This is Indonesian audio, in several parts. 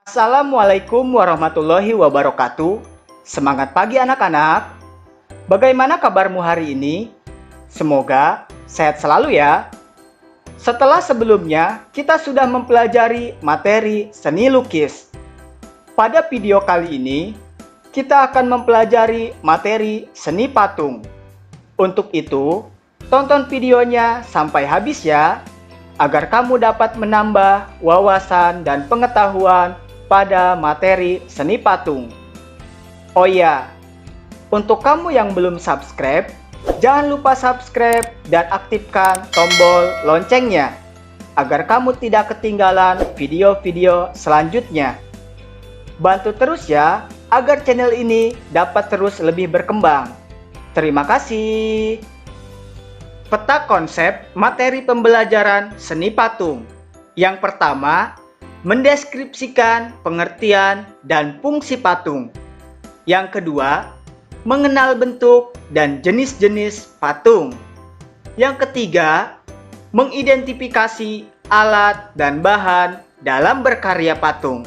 Assalamualaikum warahmatullahi wabarakatuh. Semangat pagi anak-anak. Bagaimana kabarmu hari ini? Semoga sehat selalu ya. Setelah sebelumnya kita sudah mempelajari materi seni lukis. Pada video kali ini kita akan mempelajari materi seni patung. Untuk itu, tonton videonya sampai habis ya, agar kamu dapat menambah wawasan dan pengetahuan pada materi seni patung. Oh ya, untuk kamu yang belum subscribe, jangan lupa subscribe dan aktifkan tombol loncengnya, agar kamu tidak ketinggalan video-video selanjutnya. Bantu terus ya, agar channel ini dapat terus lebih berkembang. Terima kasih. Peta konsep materi pembelajaran seni patung. Yang pertama, mendeskripsikan pengertian dan fungsi patung. Yang kedua, mengenal bentuk dan jenis-jenis patung. Yang ketiga, mengidentifikasi alat dan bahan dalam berkarya patung.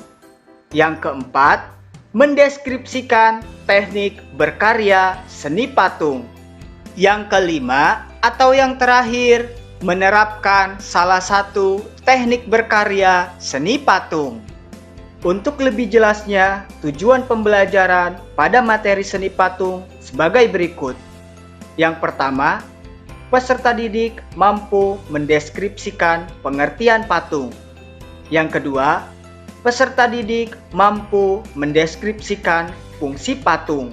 Yang keempat, mendeskripsikan teknik berkarya seni patung. Yang kelima atau yang terakhir, menerapkan salah satu teknik berkarya seni patung. Untuk lebih jelasnya, tujuan pembelajaran pada materi seni patung sebagai berikut. Yang pertama, peserta didik mampu mendeskripsikan pengertian patung. Yang kedua, peserta didik mampu mendeskripsikan fungsi patung.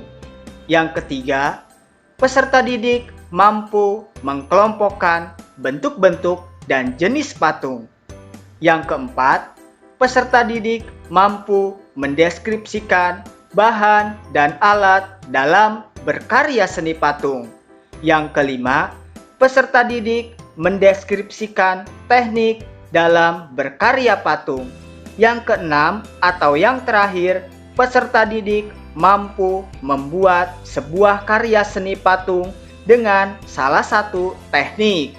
Yang ketiga, peserta didik mampu mengkelompokkan bentuk-bentuk dan jenis patung. Yang keempat, peserta didik mampu mendeskripsikan bahan dan alat dalam berkarya seni patung. Yang kelima, peserta didik mendeskripsikan teknik dalam berkarya patung. Yang keenam atau yang terakhir, peserta didik mampu membuat sebuah karya seni patung dengan salah satu teknik.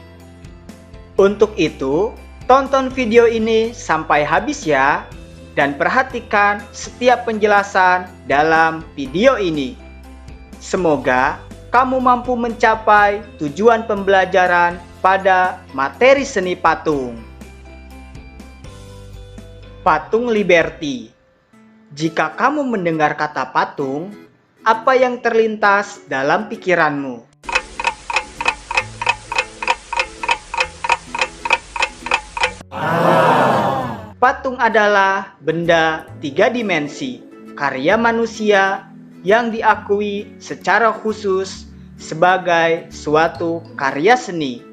Untuk itu, tonton video ini sampai habis ya, dan perhatikan setiap penjelasan dalam video ini. Semoga kamu mampu mencapai tujuan pembelajaran pada materi seni patung. Patung Liberty. Jika kamu mendengar kata patung, apa yang terlintas dalam pikiranmu? Patung adalah benda tiga dimensi, karya manusia yang diakui secara khusus sebagai suatu karya seni.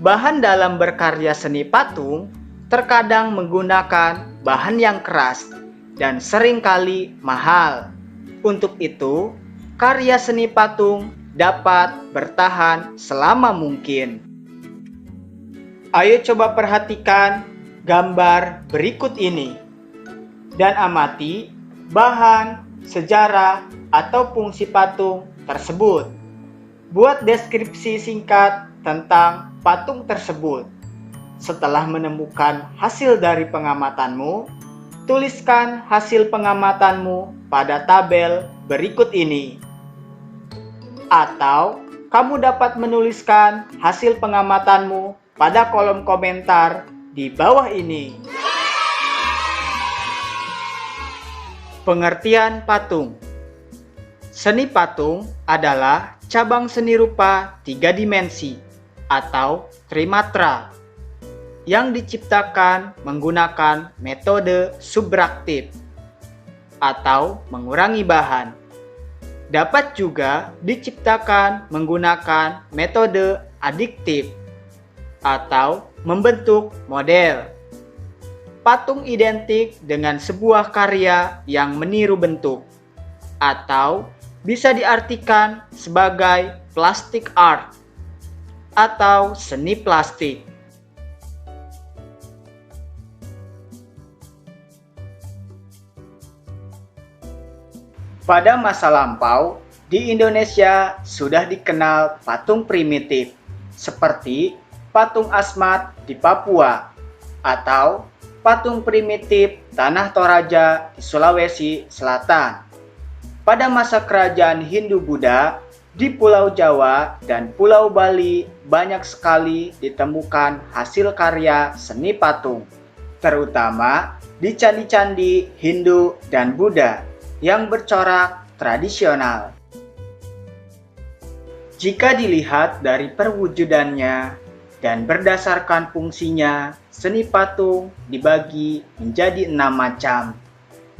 Bahan dalam berkarya seni patung terkadang menggunakan bahan yang keras dan seringkali mahal. Untuk itu, karya seni patung dapat bertahan selama mungkin. Ayo coba perhatikan gambar berikut ini dan amati bahan, sejarah, atau fungsi patung tersebut. Buat deskripsi singkat tentang patung tersebut. Setelah menemukan hasil dari pengamatanmu, tuliskan hasil pengamatanmu pada tabel berikut ini. Atau kamu dapat menuliskan hasil pengamatanmu pada kolom komentar di bawah ini. Pengertian patung. Seni patung adalah cabang seni rupa tiga dimensi atau trimatra yang diciptakan menggunakan metode subtraktif atau mengurangi bahan. Dapat juga diciptakan menggunakan metode adiktif atau membentuk model. Patung identik dengan sebuah karya yang meniru bentuk, atau bisa diartikan sebagai plastic art atau seni plastik. Pada masa lampau, di Indonesia sudah dikenal patung primitif, seperti patung Asmat di Papua, atau patung primitif Tanah Toraja di Sulawesi Selatan. Pada masa kerajaan Hindu-Buddha, di Pulau Jawa dan Pulau Bali banyak sekali ditemukan hasil karya seni patung, terutama di candi-candi Hindu dan Buddha yang bercorak tradisional. Jika dilihat dari perwujudannya dan berdasarkan fungsinya, seni patung dibagi menjadi 6 macam.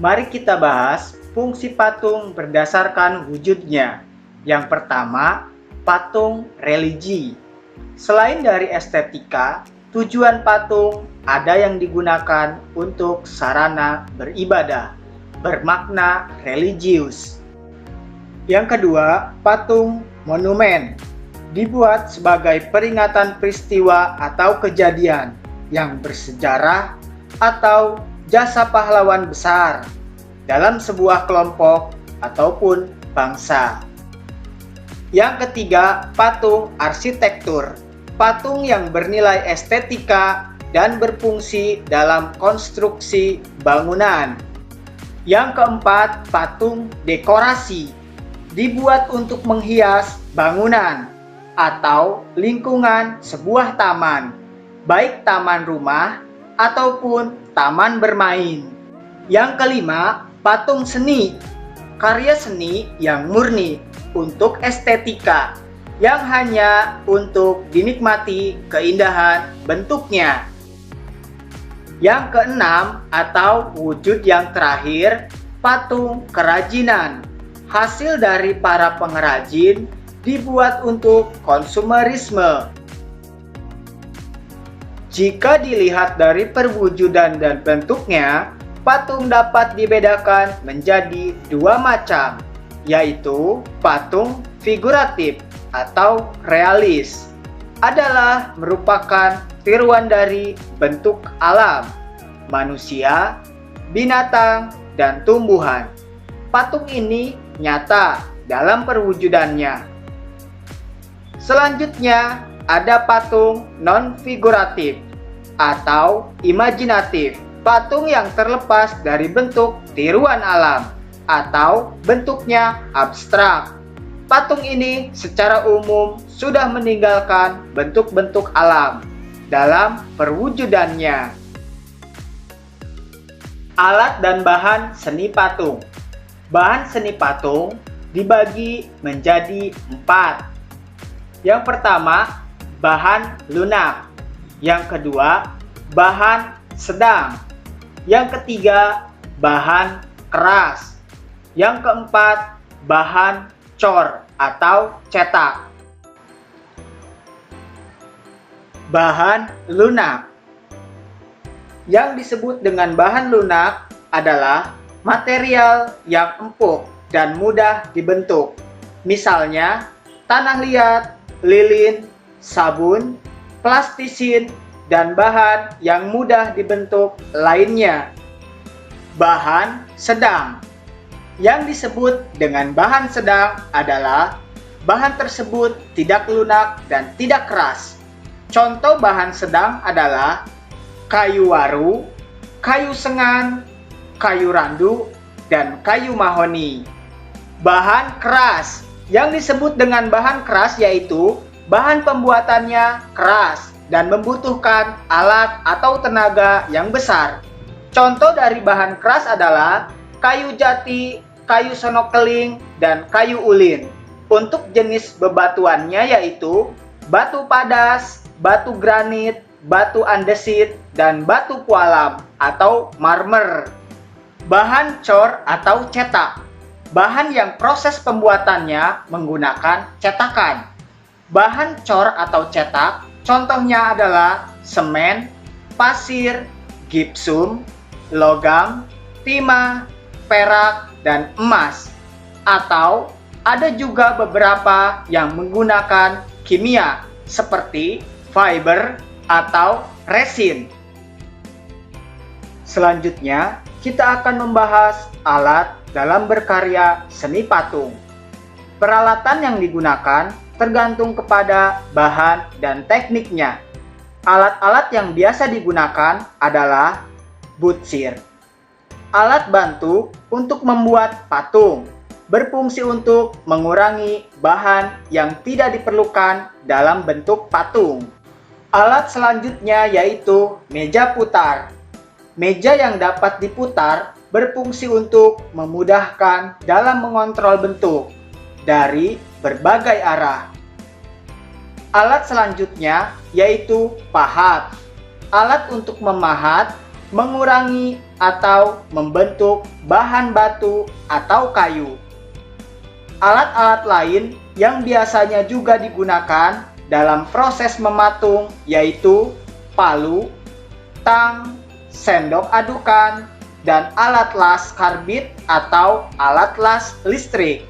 Mari kita bahas fungsi patung berdasarkan wujudnya. Yang pertama, patung religi. Selain dari estetika, tujuan patung ada yang digunakan untuk sarana beribadah, bermakna religius. Yang kedua, patung monumen. Dibuat sebagai peringatan peristiwa atau kejadian yang bersejarah atau jasa pahlawan besar dalam sebuah kelompok ataupun bangsa. Yang ketiga, patung arsitektur. Patung yang bernilai estetika dan berfungsi dalam konstruksi bangunan. Yang keempat, patung dekorasi. Dibuat untuk menghias bangunan atau lingkungan sebuah taman, baik taman rumah ataupun taman bermain. Yang kelima, patung seni. Karya seni yang murni untuk estetika, yang hanya untuk dinikmati keindahan bentuknya. Yang keenam atau wujud yang terakhir, patung kerajinan. Hasil dari para pengrajin dibuat untuk konsumerisme. Jika dilihat dari perwujudan dan bentuknya, patung dapat dibedakan menjadi 2 macam, yaitu patung figuratif atau realis. Adalah merupakan tiruan dari bentuk alam, manusia, binatang, dan tumbuhan. Patung ini nyata dalam perwujudannya. Selanjutnya, ada patung non-figuratif atau imajinatif. Patung yang terlepas dari bentuk tiruan alam atau bentuknya abstrak. Patung ini secara umum sudah meninggalkan bentuk-bentuk alam dalam perwujudannya. Alat dan bahan seni patung. Bahan seni patung dibagi menjadi 4. Yang pertama, bahan lunak. Yang kedua, bahan sedang. Yang ketiga, bahan keras. Yang keempat, bahan cor atau cetak. Bahan lunak. Yang disebut dengan bahan lunak adalah material yang empuk dan mudah dibentuk. Misalnya, tanah liat, lilin, sabun, plastisin, dan bahan yang mudah dibentuk lainnya. Bahan sedang. Yang disebut dengan bahan sedang adalah bahan tersebut tidak lunak dan tidak keras. Contoh bahan sedang adalah kayu waru, kayu sengan, kayu randu, dan kayu mahoni. Bahan keras. Yang disebut dengan bahan keras yaitu bahan pembuatannya keras dan membutuhkan alat atau tenaga yang besar. Contoh dari bahan keras adalah kayu jati, kayu sonokeling, dan kayu ulin. Untuk jenis bebatuannya yaitu batu padas, batu granit, batu andesit, dan batu pualam atau marmer. Bahan cor atau cetak. Bahan yang proses pembuatannya menggunakan cetakan. Bahan cor atau cetak contohnya adalah semen, pasir, gipsum, logam, timah, perak, dan emas. Atau ada juga beberapa yang menggunakan kimia seperti fiber atau resin. Selanjutnya, kita akan membahas alat dalam berkarya seni patung. Peralatan yang digunakan tergantung kepada bahan dan tekniknya. Alat-alat yang biasa digunakan adalah butsir. Alat bantu untuk membuat patung, berfungsi untuk mengurangi bahan yang tidak diperlukan dalam bentuk patung. Alat selanjutnya yaitu meja putar. Meja yang dapat diputar berfungsi untuk memudahkan dalam mengontrol bentuk dari berbagai arah. Alat selanjutnya yaitu pahat. Alat untuk memahat, mengurangi atau membentuk bahan batu atau kayu. Alat-alat lain yang biasanya juga digunakan dalam proses mematung yaitu palu, tang, sendok adukan, dan alat las karbit atau alat las listrik.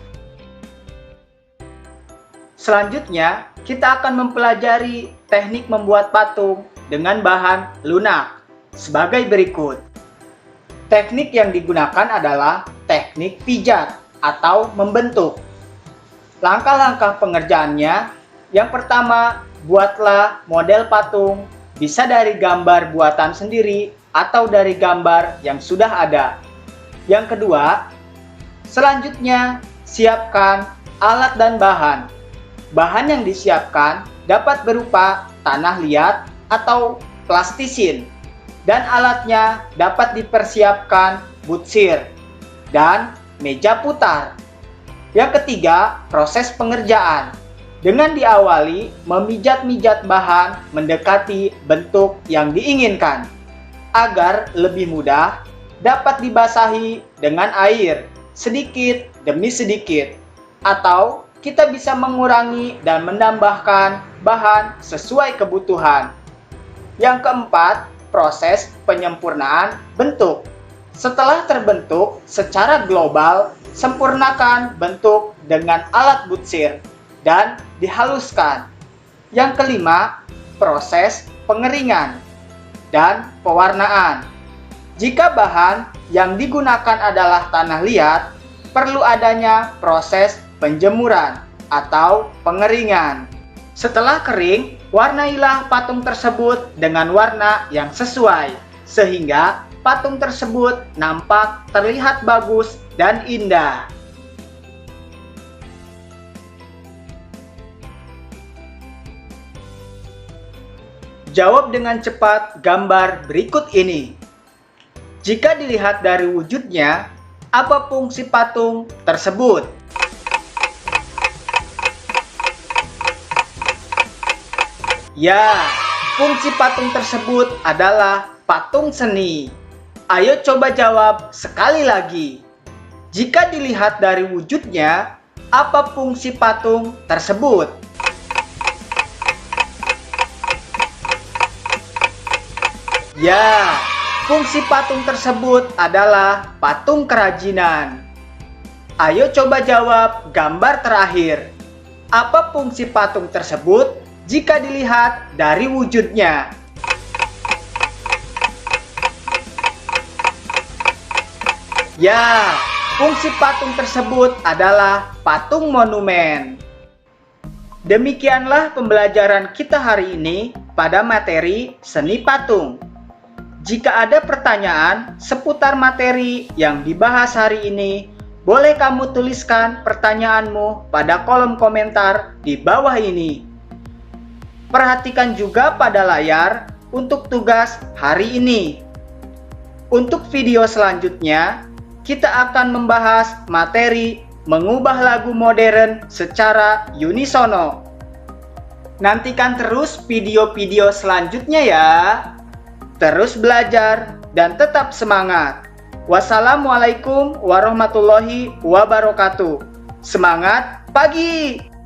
Selanjutnya, kita akan mempelajari teknik membuat patung dengan bahan lunak sebagai berikut. Teknik yang digunakan adalah teknik pijat atau membentuk. Langkah-langkah pengerjaannya, yang pertama, buatlah model patung, bisa dari gambar buatan sendiri atau dari gambar yang sudah ada. Yang kedua, selanjutnya siapkan alat dan bahan. Bahan yang disiapkan dapat berupa tanah liat atau plastisin, dan alatnya dapat dipersiapkan butsir dan meja putar. Yang ketiga, proses pengerjaan. Dengan diawali memijat-mijat bahan mendekati bentuk yang diinginkan. Agar lebih mudah, dapat dibasahi dengan air sedikit demi sedikit, atau kita bisa mengurangi dan menambahkan bahan sesuai kebutuhan. Yang keempat, proses penyempurnaan bentuk. Setelah terbentuk secara global, sempurnakan bentuk dengan alat butsir dan dihaluskan. Yang kelima, proses pengeringan dan pewarnaan. Jika bahan yang digunakan adalah tanah liat, perlu adanya proses penjemuran atau pengeringan. Setelah kering, warnailah patung tersebut dengan warna yang sesuai, sehingga patung tersebut nampak terlihat bagus dan indah. Jawab dengan cepat gambar berikut ini. Jika dilihat dari wujudnya, apa fungsi patung tersebut? Ya, fungsi patung tersebut adalah patung seni. Ayo coba jawab sekali lagi. Jika dilihat dari wujudnya, apa fungsi patung tersebut? Ya, fungsi patung tersebut adalah patung kerajinan. Ayo coba jawab gambar terakhir. Apa fungsi patung tersebut jika dilihat dari wujudnya? Ya, fungsi patung tersebut adalah patung monumen. Demikianlah pembelajaran kita hari ini pada materi seni patung. Jika ada pertanyaan seputar materi yang dibahas hari ini, boleh kamu tuliskan pertanyaanmu pada kolom komentar di bawah ini. Perhatikan juga pada layar untuk tugas hari ini. Untuk video selanjutnya, kita akan membahas materi mengubah lagu modern secara unisono. Nantikan terus video-video selanjutnya ya. Terus belajar dan tetap semangat. Wassalamualaikum warahmatullahi wabarakatuh. Semangat pagi!